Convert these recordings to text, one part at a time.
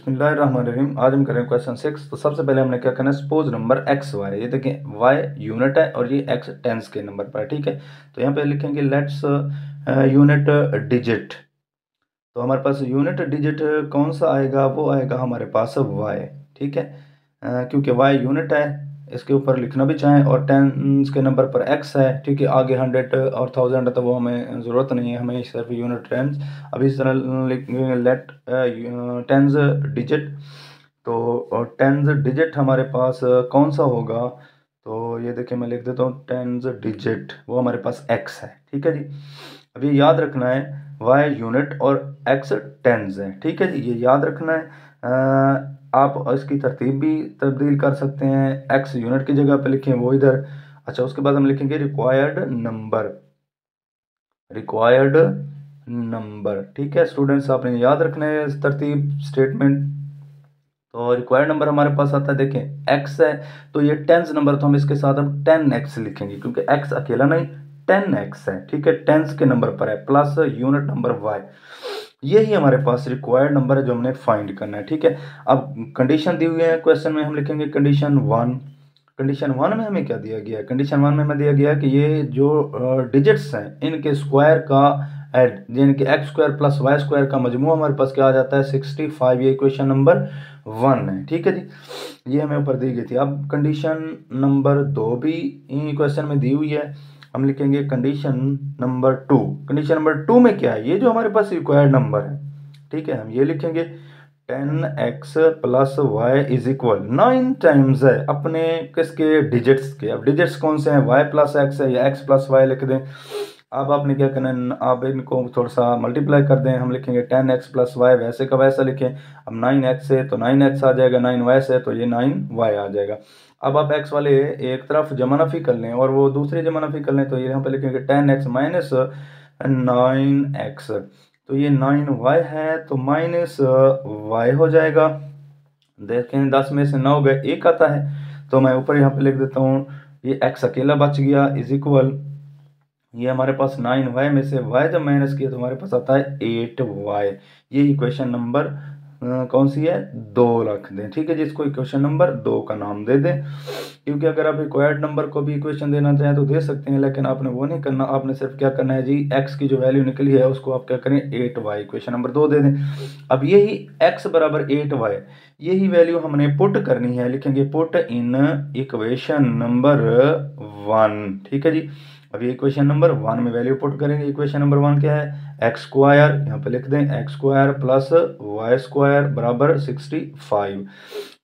बिस्मिल्लाहिर्रहमानिर्रहीम। आज हम करेंगे क्वेश्चन 6। तो सबसे पहले हमने क्या करना है, सपोज नंबर एक्स वाई, ये देखें वाई यूनिट है और ये एक्स टेंस के नंबर पर है, ठीक है। तो यहाँ पे लिखेंगे लेट्स यूनिट डिजिट। तो हमारे पास यूनिट डिजिट कौन सा आएगा, वो आएगा हमारे पास वाई, ठीक है। क्योंकि वाई यूनिट है, इसके ऊपर लिखना भी चाहें, और टेंस के नंबर पर एक्स है, ठीक है। आगे 100 और 1000 है तो वो हमें ज़रूरत नहीं है, हमें सिर्फ यूनिट टेंस। अभी इस तरह लिखेंगे लेट टेंस डिजिट। तो टेंस डिजिट हमारे पास कौन सा होगा, तो ये देखिए मैं लिख देता हूँ टेंस डिजिट, वो हमारे पास एक्स है, ठीक है जी। अभी याद रखना है वाई यूनिट और एक्स टेंस है, ठीक है जी, ये याद रखना है। आप इसकी तरतीब भी तब्दील कर सकते हैं, एक्स यूनिट की जगह पे लिखें वो इधर। अच्छा, उसके बाद हम लिखेंगे रिक्वायर्ड नंबर, रिक्वायर्ड नंबर, ठीक है स्टूडेंट्स, आपने याद रखना है इस तरतीब स्टेटमेंट। तो रिक्वायर्ड नंबर हमारे पास आता है, देखें एक्स है तो ये टेंस नंबर, तो हम इसके साथ अब 10x लिखेंगे क्योंकि एक्स अकेला नहीं 10x है, ठीक है। टेंस के नंबर पर है प्लस यूनिट नंबर y, यही हमारे पास रिक्वायर्ड नंबर है जो हमने फाइंड करना है, ठीक है। अब कंडीशन दी हुई है क्वेश्चन में, हम लिखेंगे कंडीशन 1। कंडीशन 1 में हमें क्या दिया गया है, कंडीशन 1 में हमें दिया गया है कि ये जो डिजिट्स हैं इनके स्क्वायर का एड, यानी कि x square plus y square का मजमू हमारे पास क्या आ जाता है 65। ये इक्वेशन नंबर 1 है, ठीक है जी, ये हमें ऊपर दी गई थी। अब कंडीशन नंबर 2 भी क्वेश्चन में दी हुई है, हम लिखेंगे कंडीशन नंबर 2। कंडीशन नंबर 2 में क्या है, ये जो हमारे पास रिक्वायर्ड नंबर है, ठीक है, हम ये लिखेंगे 10x plus y is equal 9 times है अपने किसके, डिजिट्स के। अब डिजिट्स कौन से हैं, y प्लस एक्स है या x प्लस वाई लिख दें। अब आपने क्या करना है, आप इनको थोड़ा सा मल्टीप्लाई कर दें, हम लिखेंगे 10x प्लस वाई, वैसे का वैसा लिखें। अब 9x है तो 9x आ जाएगा, 9y से तो ये 9y आ जाएगा। अब आप x वाले एक तरफ जमा नफी कर लें और वो दूसरी जमा नफी कर लें, तो ये यहाँ पे लिखेंगे 10x माइनस 9x, तो ये 9y है तो माइनस y हो जाएगा। देखें 10 में से 9 गए, एक आता है, तो मैं ऊपर यहाँ पे लिख देता हूँ ये x अकेला बच गया इज इक्वल, ये हमारे पास 9y में से y जब माइनस किया तो हमारे पास आता है 8y। ये इक्वेशन नंबर कौन सी है, 2 रख दें, ठीक है जी। इसको इक्वेशन नंबर 2 का नाम दे दें, क्योंकि अगर आप रिक्वायर्ड नंबर को भी इक्वेशन देना चाहें तो दे सकते हैं, लेकिन आपने वो नहीं करना, आपने सिर्फ क्या करना है जी, x की जो वैल्यू निकली है उसको आप क्या करें 8y, इक्वेशन नंबर 2 दे दें। अब यही x बराबर 8y, यही वैल्यू हमने पुट करनी है, लिखेंगे पुट इन इक्वेशन नंबर 1, ठीक है जी। अभी इक्वेशन नंबर 1 में वैल्यू पुट करेंगे। इक्वेशन नंबर 1 क्या है, एक्स स्क्वायर, यहाँ पे लिख दें x square plus y square बराबर 65।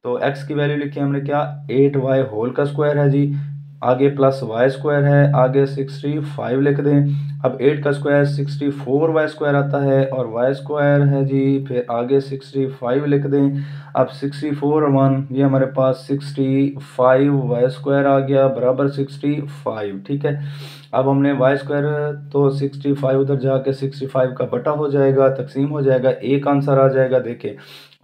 तो x की वैल्यू लिखी हमने क्या, 8y होल का स्क्वायर है जी, आगे प्लस वाई स्क्वायर है, आगे 65 लिख दें। अब 8 का स्क्वायर 64 वाई स्क्वायर आता है और वाई स्क्वायर है जी, फिर आगे 65 लिख दें। अब 64 और 1 ये हमारे पास 65 वाई स्क्वायर आ गया बराबर 65, ठीक है। अब हमने वाई स्क्वायर तो 65 उधर जाके 65 का बटा हो जाएगा, तकसीम हो जाएगा, एक आंसर आ जाएगा। देखें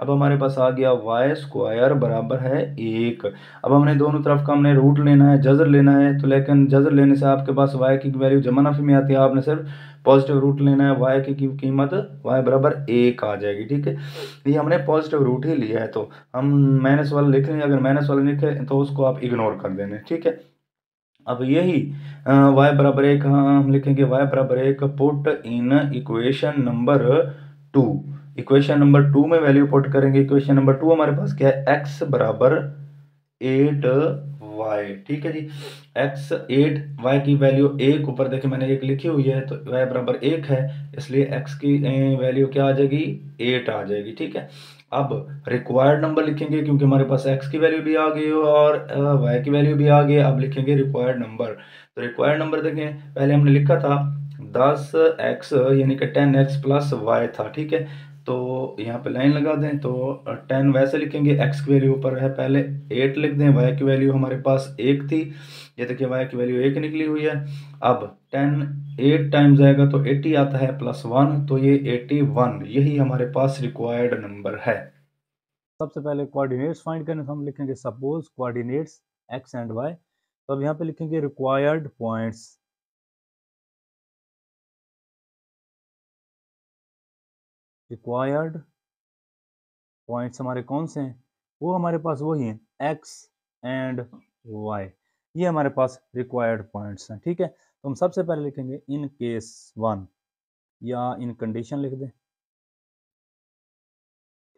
अब हमारे पास आ गया वाई स्क्वायर बराबर है 1। अब हमने दोनों तरफ का हमने रूट लेना है, जजर लेना है, तो लेकिन जजर लेने से आपके पास वाई की वैल्यू जमा नाफी में आती है, आपने सिर्फ पॉजिटिव रूट लेना है, वाई की कीमत वाई बराबर 1 आ जाएगी, ठीक है। ये हमने पॉजिटिव रूट ही लिया है, तो हम माइनस वाला लिख लेंगे, अगर माइनस वाला लिखे तो उसको आप इग्नोर कर देना, ठीक है। अब यही y बराबर 1 हम लिखेंगे, y बराबर 1 put in equation number 2। Equation number 2 में वैल्यू पुट करेंगे। इक्वेशन नंबर 2 हमारे पास क्या है, x बराबर 8y, ठीक है जी। x 8y की वैल्यू 1, ऊपर देखिए मैंने 1 लिखी हुई है तो y बराबर 1 है, इसलिए x की वैल्यू क्या आ जाएगी, 8 आ जाएगी, ठीक है। अब रिक्वायर्ड नंबर लिखेंगे क्योंकि हमारे पास x की वैल्यू भी आ गई और y की वैल्यू भी आ गई। अब लिखेंगे रिक्वायर्ड नंबर। तो रिक्वायर्ड नंबर देखें, पहले हमने लिखा था 10x यानी कि 10x प्लस y था, ठीक है। तो यहाँ पे लाइन लगा दें, तो 10 वैसे लिखेंगे, x की वैल्यू ऊपर है पहले 8 लिख दें, y की वैल्यू हमारे पास 1 थी, ये देखिए y की वैल्यू 1 निकली हुई है। अब 10 8 टाइम्स आएगा तो 80 आता है प्लस 1, तो ये 81, यही हमारे पास रिक्वायर्ड नंबर है। सबसे पहले कोऑर्डिनेट्स फाइंड करने, तो हम लिखेंगे suppose coordinates x and y। तो अब यहाँ पे लिखेंगे रिक्वायर्ड पॉइंट्स, रिक्वायर्ड पॉइंट्स हमारे कौन से हैं, वो हमारे पास वही हैं एक्स एंड वाई, ये हमारे पास रिक्वायर्ड पॉइंट्स हैं। ठीक है, तो हम सबसे पहले लिखेंगे इन केस 1 या इन कंडीशन लिख दें।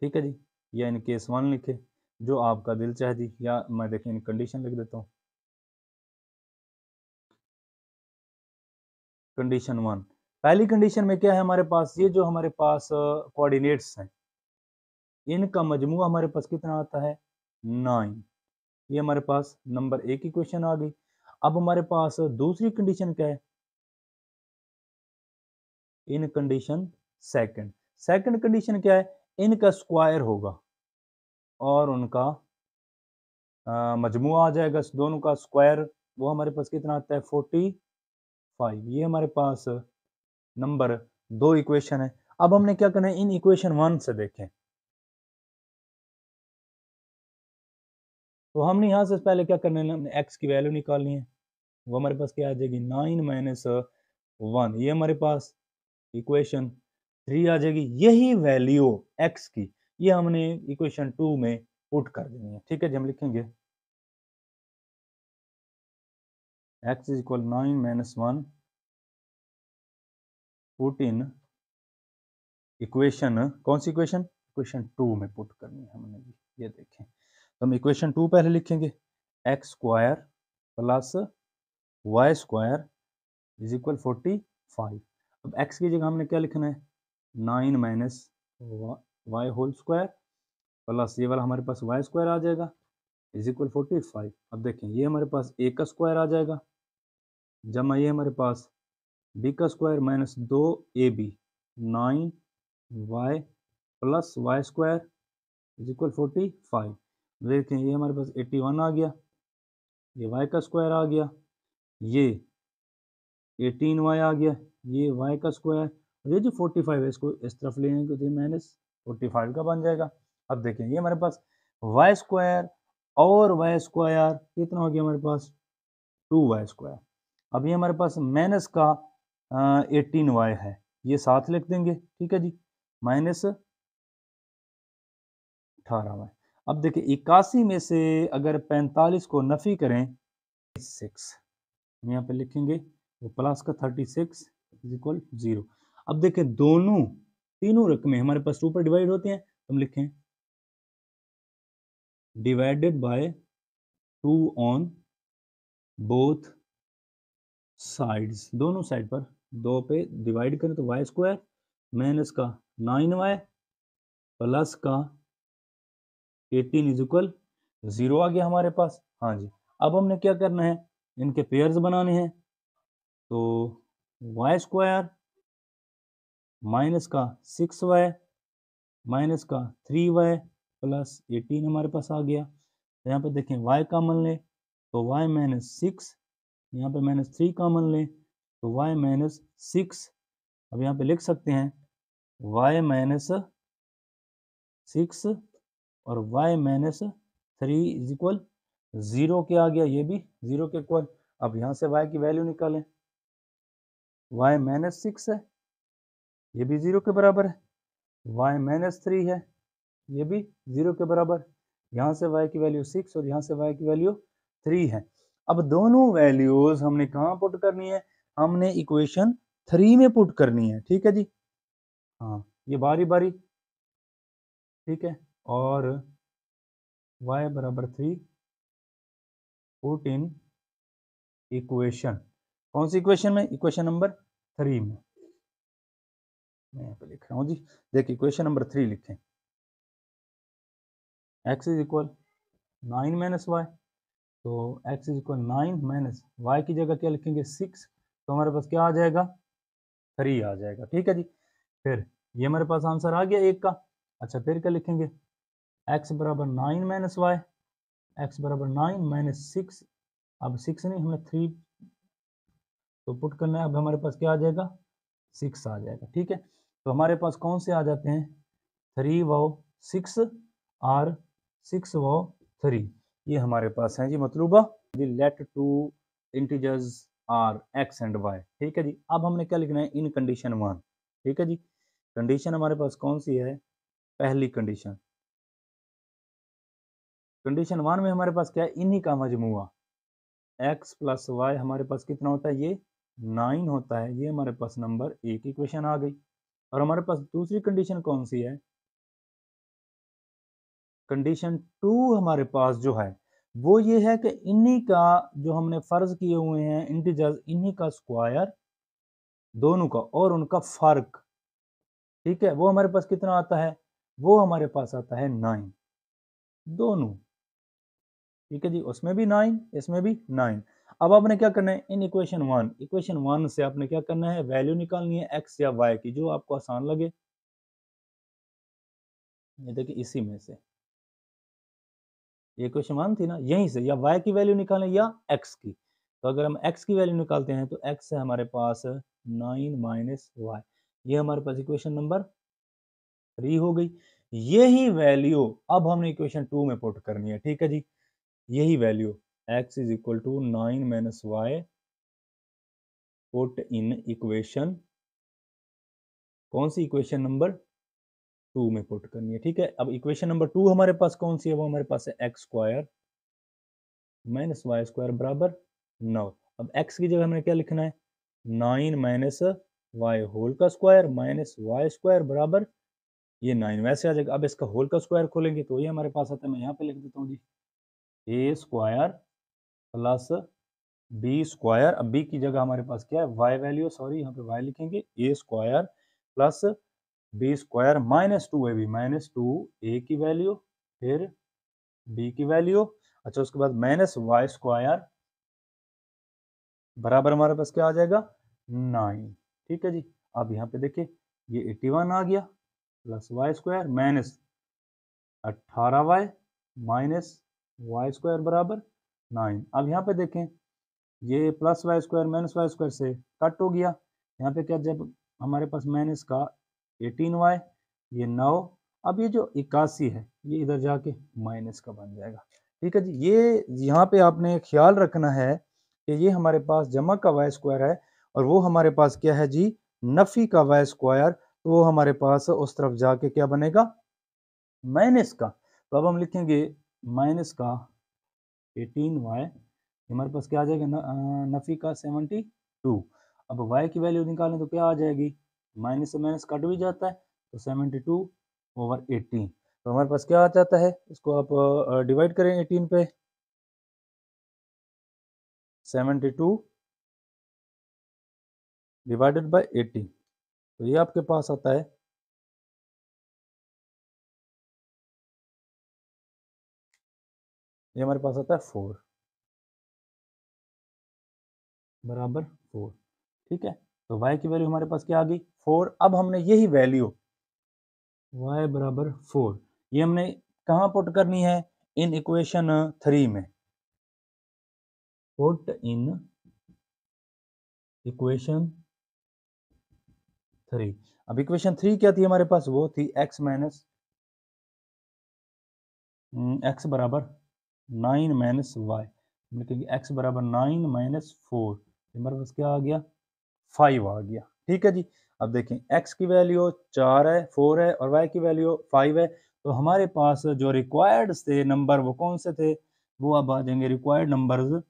ठीक है जी, या इन केस 1 लिखे, जो आपका दिल चाहे जी, या मैं देखें इन कंडीशन लिख देता हूँ। कंडीशन 1, पहली कंडीशन में क्या है हमारे पास, ये जो हमारे पास कोऑर्डिनेट्स हैं इनका मजमूआ हमारे पास कितना आता है 9, ये हमारे पास नंबर 1 की क्वेश्चन आ गई। अब हमारे पास दूसरी कंडीशन क्या है, इन कंडीशन सेकंड, सेकंड कंडीशन क्या है, इनका स्क्वायर होगा और उनका मजमूआ आ जाएगा दोनों का स्क्वायर, वो हमारे पास कितना आता है 45, ये हमारे पास नंबर 2 इक्वेशन है। अब हमने क्या करना है, इन इक्वेशन 1 से देखें, तो हमने यहाँ से पहले क्या करना है, हमने x की वैल्यू निकालनी है, वो हमारे पास क्या आ जाएगी 9 माइनस 1, ये हमारे पास इक्वेशन 3 आ जाएगी। यही वैल्यू x की ये हमने इक्वेशन 2 में पुट कर देनी है। ठीक है जी, हम लिखेंगे x is equal 9 minus 1 put in equation, कौन सी इक्वेशन, इक्वेशन 2 में पुट करनी है हमने भी, ये देखें। तो हम इक्वेशन 2 पहले लिखेंगे, x square plus y square is equal 45। अब x की जगह हमने क्या लिखना है 9 minus y whole square plus ये वाला हमारे पास वाई स्क्वायर आ जाएगा इज इक्वल 45। अब देखें ये हमारे पास a का स्क्वायर आ जाएगा, जमा ये हमारे पास b का square minus 2ab 9 y plus y square is equal 45। देखें ये हमारे पास 81 आ गया, ये y का स्क्वायर आ गया, ये 18y आ गया, ये y का स्क्वायर, और ये जो 45 है इसको इस तरफ ले आएंगे तो ये माइनस 45 का बन जाएगा। अब देखें ये हमारे पास y स्क्वायर और y स्क्वायर कितना हो गया हमारे पास 2y स्क्वायर। अब ये हमारे पास माइनस का 18y है, ये साथ लिख देंगे। ठीक है जी, माइनस 18y। अब देखिए 81 में से अगर 45 को नफी करें 6, हम यहाँ पे लिखेंगे वो प्लस का 36 इज इक्वल 0। अब देखें दोनों तीनों रकमें हमारे पास 2 पर डिवाइड होती हैं, तो हम लिखें divided by 2 on both sides, दोनों साइड पर 2 पे डिवाइड करें तो वाई स्क्वायर माइनस का 9y प्लस का 18 इज इक्वल 0 आ गया हमारे पास। हाँ जी, अब हमने क्या करना है, इनके पेयर्स बनाने हैं, तो वाई स्क्वायर माइनस का 6y माइनस का 3y प्लस 18 हमारे पास आ गया। तो यहाँ पे देखें y कॉमन लें तो y माइनस 6, यहाँ पे माइनस 3 कॉमन लें तो y माइनस 6। अब यहाँ पे लिख सकते हैं y माइनस 6 और y माइनस 3 इज इक्वल 0 के आ गया, ये भी 0 के इक्वल। अब यहाँ से y की वैल्यू निकालें, y माइनस 6 है, ये भी 0 के बराबर है, y माइनस 3 है, ये भी 0 के बराबर। यहाँ से y की वैल्यू 6 और यहाँ से y की वैल्यू 3 है। अब दोनों वैल्यूज हमने कहाँ पुट करनी है, हमने इक्वेशन 3 में पुट करनी है। ठीक है जी, हाँ ये बारी बारी। ठीक है, और y बराबर 3 पुट इन इक्वेशन, कौन सी इक्वेशन में, इक्वेशन नंबर 3 में। मैं यहाँ पे लिख रहा हूँ जी, देखिए इक्वेशन नंबर 3 लिखें, x is equal 9 minus y, तो x is equal 9 minus y की जगह क्या लिखेंगे 6, तो हमारे पास क्या आ जाएगा 3 आ जाएगा। ठीक है जी, फिर ये हमारे पास आंसर आ गया एक का। अच्छा फिर क्या लिखेंगे, x बराबर 9 माइनस वाई, एक्स बराबर 9 माइनस 6, अब 6 नहीं हमें 3 तो पुट करना है, अब हमारे पास क्या आ जाएगा 6 आ जाएगा। ठीक है, तो हमारे पास कौन से आ जाते हैं 3 व 6 और 6 व 3, ये हमारे पास है जी मतलूबा let two integers are x and y। ठीक है जी, अब हमने क्या लिखना है इन कंडीशन 1। ठीक है जी, कंडीशन हमारे पास कौन सी है, पहली कंडीशन कंडीशन 1 में हमारे पास क्या है, इन्हीं का मजमुआ x प्लस वाई हमारे पास कितना होता है, ये 9 होता है। ये हमारे पास नंबर 1 इक्वेशन आ गई। और हमारे पास दूसरी कंडीशन कौन सी है, कंडीशन 2 हमारे पास जो है वो ये है कि इन्हीं का जो हमने फर्ज किए हुए हैं इंटीजर्स, इन्हीं का स्क्वायर दोनों का और उनका फर्क, ठीक है, वो हमारे पास कितना आता है, वो हमारे पास आता है 9 दोनों, ठीक है जी, उसमें भी 9 इसमें भी 9। अब आपने क्या करना है, इन इक्वेशन वन से आपने क्या करना है, वैल्यू निकालनी है एक्स या वाई की, जो आपको आसान लगे। ये देखिए इसी में से ये इक्वेशन 1 थी ना, यहीं से या y की वैल्यू निकालें या x की। तो अगर हम x की वैल्यू निकालते हैं तो x है हमारे पास 9 माइनस वाई, ये हमारे पास इक्वेशन नंबर 3 हो गई। यही वैल्यू अब हमने इक्वेशन 2 में पुट करनी है, ठीक है जी। यही value x is equal to 9 minus y put in equation, कौन सी इक्वेशन नंबर 2 में पुट करनी है, ठीक है। अब इक्वेशन नंबर 2 हमारे पास कौन सी है, वो हमारे पास है x square minus y square बराबर 9। अब x की जगह हमें क्या लिखना है, 9 माइनस वाई होल का स्क्वायर माइनस वाई स्क्वायर बराबर ये 9 वैसे आ जाएगा। अब इसका होल का स्क्वायर खोलेंगे तो ये हमारे पास आता है, मैं यहाँ पे लिख देता हूँ जी, ए स्क्वायर प्लस बी स्क्वायर। अब बी की जगह हमारे पास क्या है, वाई वैल्यू, सॉरी यहाँ पे वाई लिखेंगे, a square plus b square minus 2 a b, minus 2 a की वैल्यू फिर बी की वैल्यू, अच्छा उसके बाद माइनस वाई स्क्वायर बराबर हमारे पास क्या आ जाएगा 9, ठीक है जी। अब यहाँ पे देखिए ये 81 आ गया plus y square minus 18y minus y square बराबर 9। अब यहाँ पे देखें ये plus y square minus y square से कट हो गया, यहाँ पे क्या, जब हमारे पास माइनस का 18y, ये 9, अब ये जो 81 है ये इधर जाके माइनस का बन जाएगा, ठीक है जी। ये यहाँ पे आपने ख्याल रखना है कि ये हमारे पास जमा का वाई स्क्वायर है और वो हमारे पास क्या है जी, नफ़ी का वाई स्क्वायर, तो वो हमारे पास उस तरफ जाके क्या बनेगा, माइनस का। तो अब हम लिखेंगे माइनस का 18y, हमारे पास क्या आ जाएगा, नफ़ी का 72। अब y की वैल्यू निकालें तो क्या आ जाएगी, माइनस से माइनस कट भी जाता है तो 72/18। तो हमारे पास क्या आ जाता है, इसको आप डिवाइड करें 18 पे, 72 डिवाइडेड बाय 80, तो ये आपके पास आता है, ये हमारे पास आता है 4 बराबर 4, ठीक है। तो y की वैल्यू हमारे पास क्या आ गई 4। अब हमने यही वैल्यू y बराबर 4 ये हमने कहाँ पुट करनी है, इन इक्वेशन 3 में, पुट इन इक्वेशन 3। अब इक्वेशन 3 क्या थी हमारे पास, वो थी x माइनस एक्स बराबर 9 माइनस वाई, लिखेंगे x बराबर 9 माइनस 4, हमारे पास क्या आ गया 5 आ गया, ठीक है जी। अब देखें x की वैल्यू 4 है, 4 है और y की वैल्यू 5 है, तो हमारे पास जो रिक्वायर्ड थे नंबर वो कौन से थे, वो अब आ जाएंगे रिक्वायर्ड नंबर्स,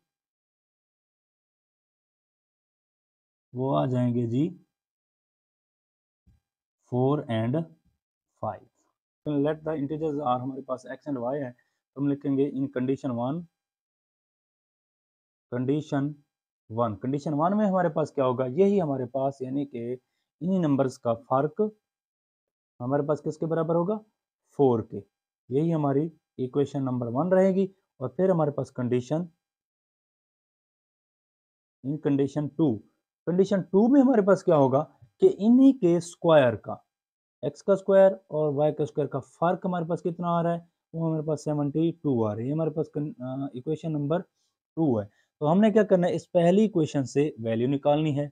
वो आ जाएंगे जी 4 and 5। Let the integers are, हमारे पास x एंड y है, तो हम लिखेंगे इन कंडीशन वन में हमारे पास क्या होगा, यही हमारे पास यानी कि इन्हीं नंबर्स का फर्क हमारे पास किसके बराबर होगा 4 के, यही हमारी इक्वेशन नंबर 1 रहेगी। और फिर हमारे पास कंडीशन टू में हमारे पास क्या होगा कि इन्हीं के स्क्वायर का, एक्स का स्क्वायर और वाई का स्क्वायर का फर्क हमारे पास कितना आ रहा है, वो हमारे पास 72 आ रही है, हमारे पास इक्वेशन नंबर 2 है। तो हमने क्या करना है, इस पहली इक्वेशन से वैल्यू निकालनी है,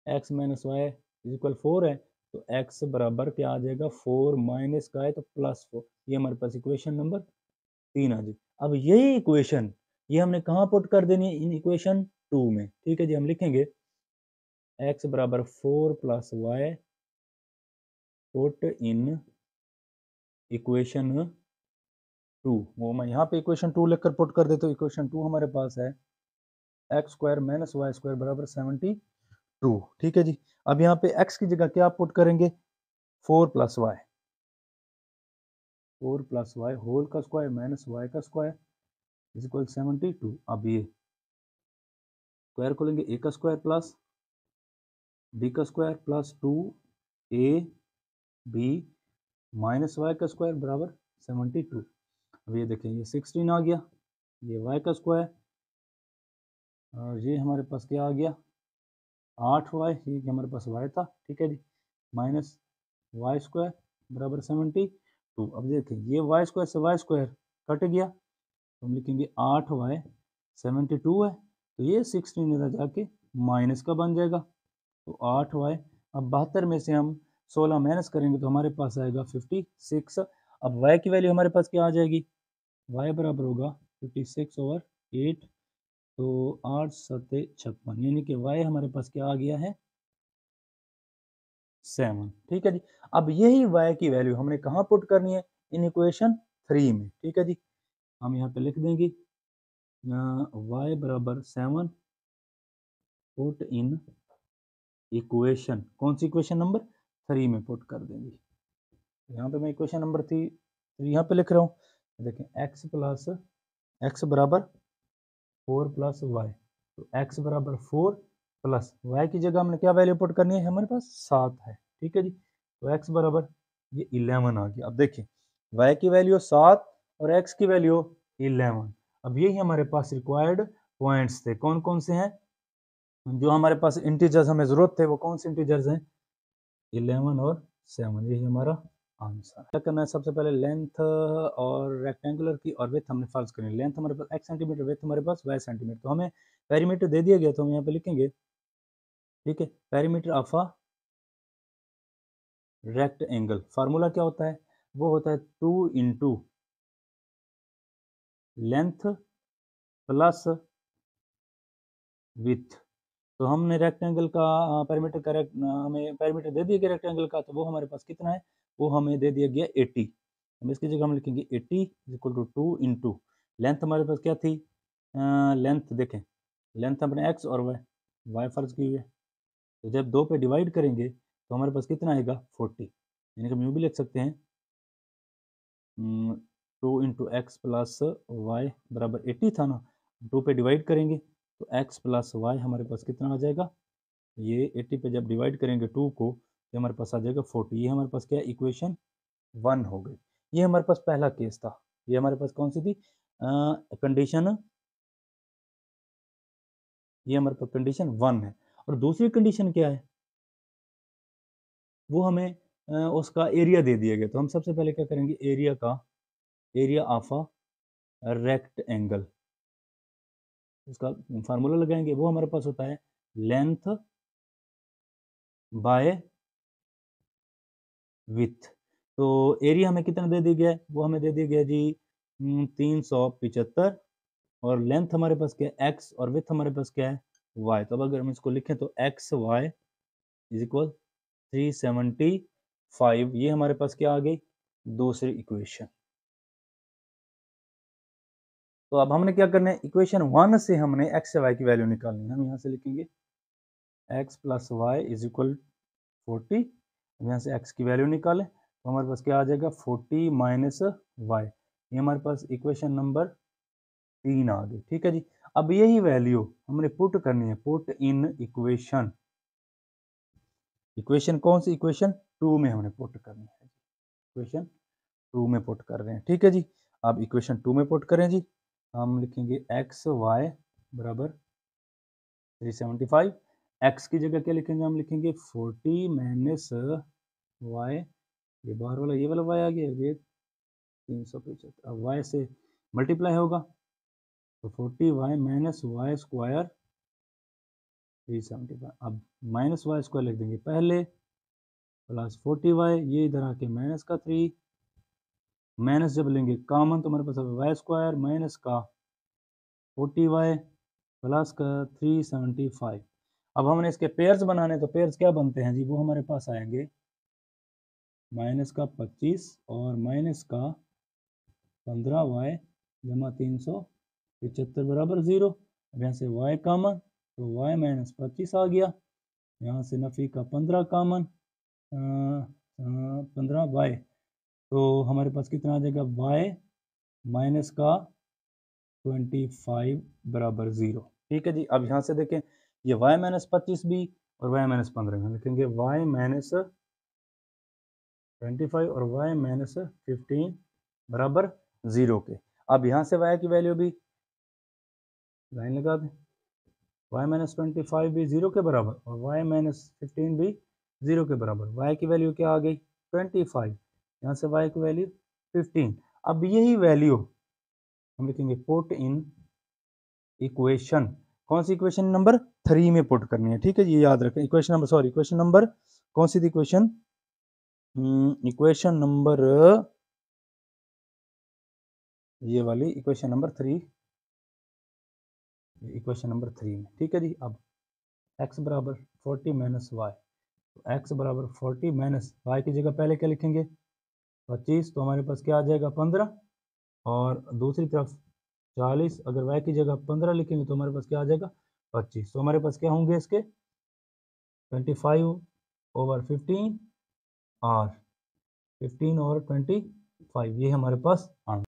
x minus y is equal 4 है, तो एक्स बराबर क्या आ जाएगा 4 माइनस का है तो +4, ये हमारे पास इक्वेशन नंबर 3 आ जाएगी। अब यही इक्वेशन ये हमने कहाँ पुट कर देनी है, इन इक्वेशन 2 में, ठीक है जी। हम लिखेंगे एक्स बराबर 4 plus y put in equation 2, वो मैं यहाँ पे इक्वेशन 2 लिखकर पुट कर देता हूँ। इक्वेशन 2 हमारे पास है x square minus y square बराबर 72। ठीक है जी। अब यहाँ पे x की जगह क्या पुट करेंगे, 4 plus y, 4 plus y whole का स्क्वायर माइनस वाई का स्क्वायर इज इक्वल 72। अब ये स्क्वायर को लेंगे, a का स्क्वायर प्लस b का square plus 2a b minus y का स्क्वायर बराबर 72। अब ये देखें, ये 16 आ गया, ये y का स्क्वायर, और ये हमारे पास क्या आ गया 8y, ये हमारे पास y था। ठीक है जी, माइनस वाई स्क्वायर बराबर 72। अब देखें, ये वाई स्क्वायर से वाई स्क्वायर कट गया, तो हम लिखेंगे 8y 72 है, तो ये 16 इधर जाके माइनस का बन जाएगा, तो 8y। अब 72 में से हम 16 माइनस करेंगे तो हमारे पास आएगा 56। अब y की वैल्यू हमारे पास क्या आ जाएगी, y बराबर होगा 56/8, तो 8 7 56, यानी कि y हमारे पास क्या आ गया है 7। ठीक है जी। अब यही y की वैल्यू हमने कहाँ पुट करनी है, इन इक्वेशन 3 में। ठीक है जी, हम यहाँ पे लिख देंगे y बराबर 7 पुट इन इक्वेशन, कौन सी इक्वेशन नंबर 3 में पुट कर देंगे। यहाँ पे मैं इक्वेशन नंबर 3 यहाँ पे लिख रहा हूँ। देखें, x बराबर 4 प्लस वाई, तो x बराबर 4 प्लस y की जगह हमने क्या वैल्यू पुट करनी है, हमारे पास 7 है। ठीक है जी, तो x बराबर ये 11 आ गया। अब देखिए, y की वैल्यू 7 और x की वैल्यू 11। अब यही हमारे पास रिक्वायर्ड पॉइंट्स थे, कौन कौन से हैं, जो हमारे पास इंटीजर्स हमें जरूरत थे, वो कौन से इंटीजर्स हैं, 11 और 7, यही हमारा आंसर। क्या करना है, सबसे पहले लेंथ और रेक्टेंगुलर की और विड्थ हमने फर्ज करनी है। लेंथ हमारे पास x सेंटीमीटर, विड्थ हमारे पास y सेंटीमीटर, तो हमें पेरीमीटर दे दिया गया, तो हम यहाँ पे लिखेंगे, ठीक है, perimeter of a rectangle, formula क्या होता है, वो होता है 2 इंटू लेंथ प्लस विड्थ। तो हमने रेक्टेंगल का पेरीमीटर का हमें पेरीमीटर दे दिया गया रेक्टेंगल का, तो वो हमारे पास कितना है, वो हमें दे दिया गया 80। हम इसकी जगह हम लिखेंगे 80 इक्वल टू 2 इंटू लेंथ हमारे पास क्या थी, लेंथ देखें, लेंथ अपने x और y फर्ज की हुई है, तो जब 2 पे डिवाइड करेंगे तो हमारे पास कितना आएगा 40, यानी कि हम यूँ भी लिख सकते हैं 2 इंटू एक्स प्लस वाई बराबर 80 था ना, 2 पे डिवाइड करेंगे तो x प्लस वाई हमारे पास कितना आ जाएगा, ये 80 पे जब डिवाइड करेंगे 2 को, ये हमारे पास आ जाएगा 40। ये हमारे पास क्या है, इक्वेशन 1 हो गई। ये हमारे पास पहला केस था। ये हमारे पास कौन सी थी, कंडीशन, ये हमारे पास कंडीशन 1 है। और दूसरी कंडीशन क्या है, वो हमें उसका एरिया दे दिया गया, तो हम सबसे पहले क्या करेंगे, area of a rectangle, उसका फार्मूला लगाएंगे, वो हमारे पास होता है लेंथ बाय विथ। तो एरिया हमें कितना दे दिया गया है, वो हमें दे दिया गया जी 375, और लेंथ हमारे पास क्या है x, और विथ हमारे पास क्या है y। तो अब अगर हम इसको लिखें तो एक्स वाई इज इक्वल 375, ये हमारे पास क्या आ गई, दूसरी इक्वेशन। तो अब हमने क्या करना है, इक्वेशन 1 से हमने x से y की वैल्यू निकालनी है। हम यहाँ से लिखेंगे x plus y is equal 40, यहाँ से x की वैल्यू निकालें तो हमारे पास क्या आ जाएगा 40 माइनस वाई, ये हमारे पास इक्वेशन नंबर 3 आ गई। ठीक है जी। अब यही वैल्यू हमने पुट करनी है, पुट इन इक्वेशन, इक्वेशन कौन सी, इक्वेशन 2 में हमने पुट करनी है, इक्वेशन 2 में पुट कर रहे हैं। ठीक है जी। अब इक्वेशन 2 में पुट करें जी, हम लिखेंगे एक्स वाई बराबर 375, एक्स की जगह क्या लिखेंगे, हम लिखेंगे 40 माइनस वाई, ये बाहर वाला ये वाला वाई आ गया, ये 375, अब वाई से मल्टीप्लाई होगा तो 40 वाई माइनस वाई स्क्वायर 375, अब माइनस वाई स्क्वायर लिख देंगे पहले, प्लस 40 वाई, ये इधर आके माइनस का 3, माइनस जब लेंगे कॉमन तो हमारे पास वाई स्क्वायर माइनस का 40 वाई प्लस का 375। अब हमने इसके पेयर्स बनाने, तो पेयर्स क्या बनते हैं जी, वो हमारे पास आएंगे माइनस का 25 और माइनस का 15y जमा 375 बराबर 0। अब यहाँ से y कॉमन, तो y माइनस 25 आ गया। यहाँ से नफ़ी का 15 कॉमन, 15y, तो हमारे पास कितना आ जाएगा, y माइनस का 25 बराबर 0। ठीक है जी। अब यहाँ से देखें, ये y माइनस 25 भी और y माइनस 15 में लिखेंगे y माइनस 25 और y माइनस 15 बराबर 0 के। अब यहाँ से y की वैल्यू भी लाइन लगा दें, y माइनस 25 भी 0 के बराबर और y माइनस 15 भी 0 के बराबर। y की वैल्यू क्या आ गई, 25, यहाँ से y की वैल्यू 15। अब यही वैल्यू हम लिखेंगे पुट इन इक्वेशन, कौन सी इक्वेशन, नंबर 3 में पुट करनी है। ठीक है, ये याद रखें। इक्वेशन नंबर कौन सी थी इक्वेशन, इक्वेशन नंबर, ये वाली इक्वेशन नंबर 3, इक्वेशन नंबर 3 में। ठीक है जी। अब x बराबर 40 माइनस वाई, तो x बराबर 40 माइनस वाई की जगह पहले क्या लिखेंगे, 25, तो हमारे पास क्या आ जाएगा 15, और दूसरी तरफ 40, अगर y की जगह 15 लिखेंगे तो हमारे पास क्या आ जाएगा 25। तो हमारे पास क्या होंगे इसके 25/15 और 15 और 25, ये हमारे पास आंसर।